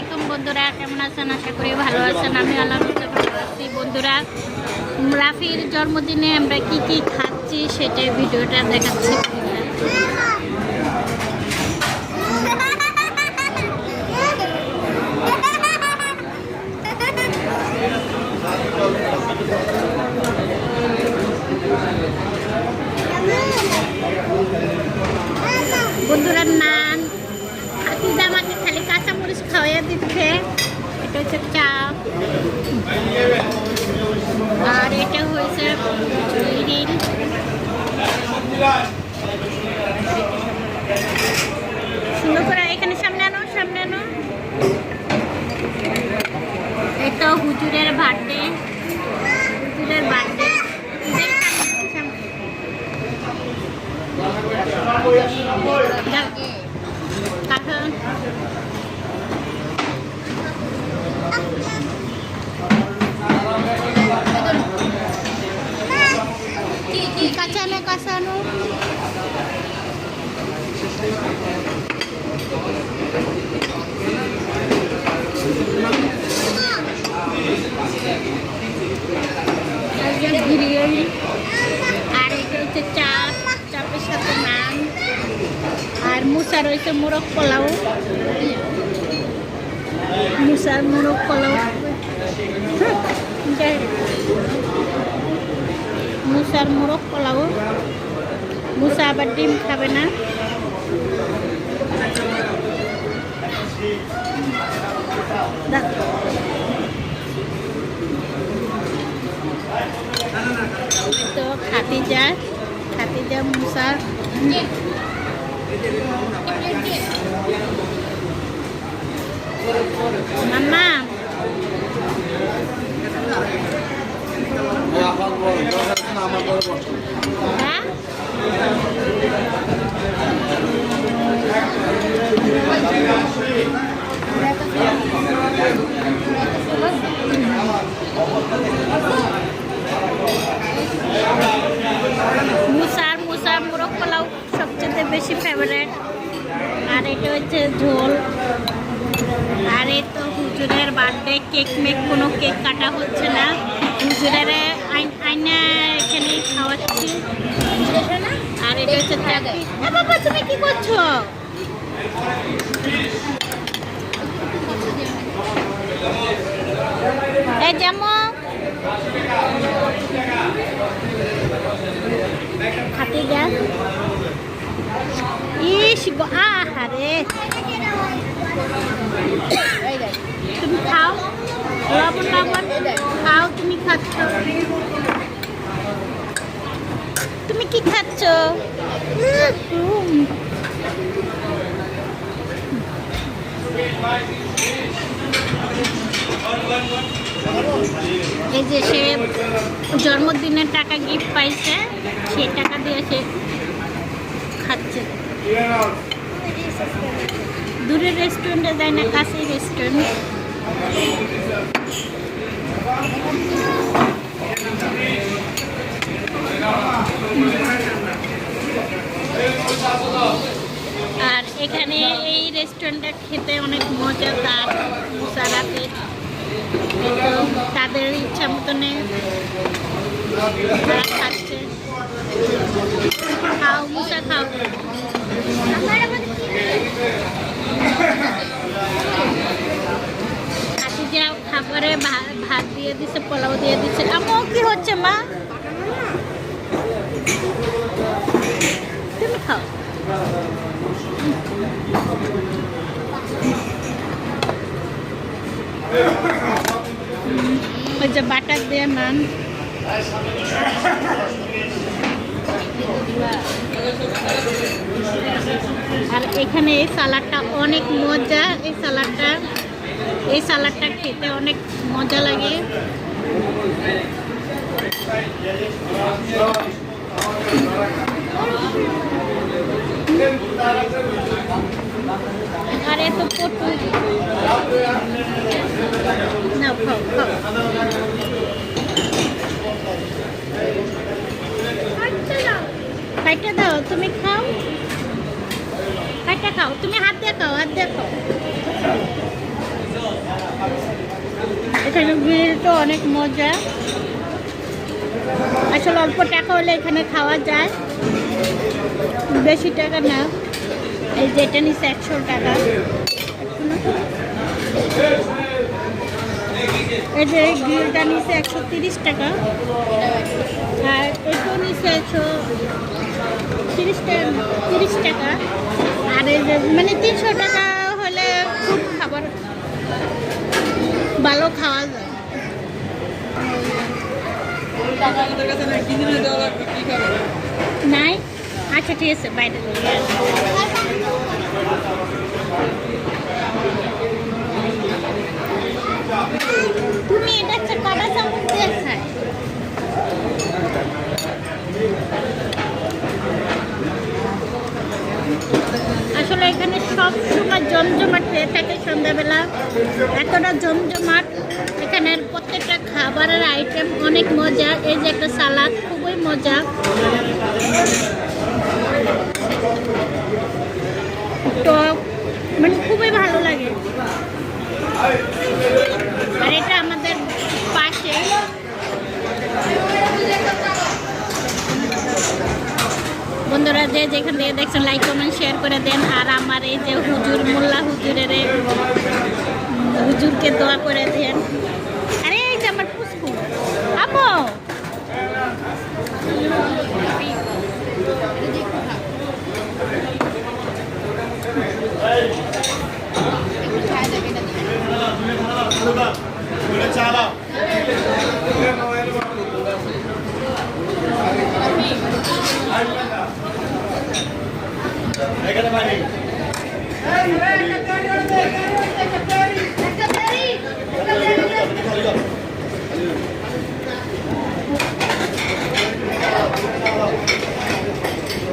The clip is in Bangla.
আলাইকুম বন্ধুরা, কেমন আছেন? আশা করি ভালো আছেন। আমি আলহামদুলিল্লাহ ভালো আছি। বন্ধুরা, রাফির জন্মদিনে আমরা কি কি খাচ্ছি সেটাই ভিডিওটা দেখাচ্ছি। বন্ধুরা, নান হাতিজা আমাকে খালি কাঁচামরিচ খাওয়াইয়া দিচ্ছে। এটা হচ্ছে চা, আর এটা হয়েছে রিল। সুন্দর করে এখানে সামনে আনো, সামনে আনো। এটা হুজুরের বার্থডে, হুজুরের বার্থডে। কাঁচানো কাঁচানো বিরিয়ানি, আর এটা হচ্ছে চাপ, চাপের সাথে নান, আর মুসা রয়েছে মোরগ পোলাও, মুসার মোরগ পোলাও। মুসার মোরগ পোলাও, মুসা আবার ডিম খাবে না। তো খাতিজা, খাতিজা মুসা মাম্মা। হ্যাঁ, মুসার মোরগ পোলাও সবচেয়ে বেশি ফেভারেট। আর এটা হচ্ছে ঝোল। আর এই তো হুজুরের বার্থডে, কেক মেক কোনো কেক কাটা হচ্ছে না। হুজুরের আইনা এখানে খাওয়াচ্ছি। আর এটা হচ্ছে চাকরি। বাবা, তুমি কি করছো? এই যেমন খাতে যা। ইস গো, আহারে। তুমি খাও, লবণ লবণ খাও। তুমি খাচ্ছ, তুমি কি খাচ্ছ? এই যে সে জন্মদিনের টাকা গিফট পাইছে, সেই টাকা দিয়ে সে খাচ্ছে। দূরের রেস্টুরেন্টে যায় না, কাছেই রেস্টুরেন্ট। আর এখানে এই রেস্টুরেন্টটা খেতে অনেক মজাদার। মুসারাতে তাদের ইচ্ছা মতনে খাচ্ছে। খাও মুসা, খাও। খাতিজা খাবারে ভাত দিয়ে দিচ্ছে, পোলাও দিয়ে দিচ্ছে। আমও কি হচ্ছে মা? তুমি খাও। ওই যে বাটার দিয়ে নান। আর এখানে এই সালাডটা অনেক মজা। এই সালাডটা খেতে অনেক মজা লাগে। আর এত পটল না, খাও খাও। কাইটা দাও, তুমি খাও, কাইটা খাও। তুমি হাত দিয়ে খাও, হাত দিয়ে খাও। এখানে গ্রিলটা অনেক মজা। আসলে অল্প টাকা হলে এখানে খাওয়া যায়, বেশি টাকা না। এই যেটা নিচ্ছে 100 টাকা। এই যে গ্রিলটা নিচ্ছে 130 টাকা, আর এটাও নিচ্ছে 130 টাকা। আর এই যে মানে 300 টাকা হলে খুব খাবার ভালো খাওয়া যায়। নাই, আচ্ছা ঠিক আছে, বাইরে তুমি এটা হচ্ছে কাটা চামচ দিয়ে খায়। আসলে এখানে সব সময় জমজমাট হয়ে থাকে সন্ধ্যাবেলা, এতটা জমজমাট। এখানের প্রত্যেকটা খাবারের আইটেম অনেক মজা। এই যে একটা সালাদ, খুবই মজা। তো মানে খুবই ভালো লাগে। আর এটা আমাদের পাশে। বন্ধুরা যে যেখান থেকে দেখছেন লাইক কমেন্ট শেয়ার করে দেন। আর আমার এই যে হুজুর, মোল্লা হুজুরকে দোয়া করে দেন। আরে এই যে আমার পুষ্পু আমো,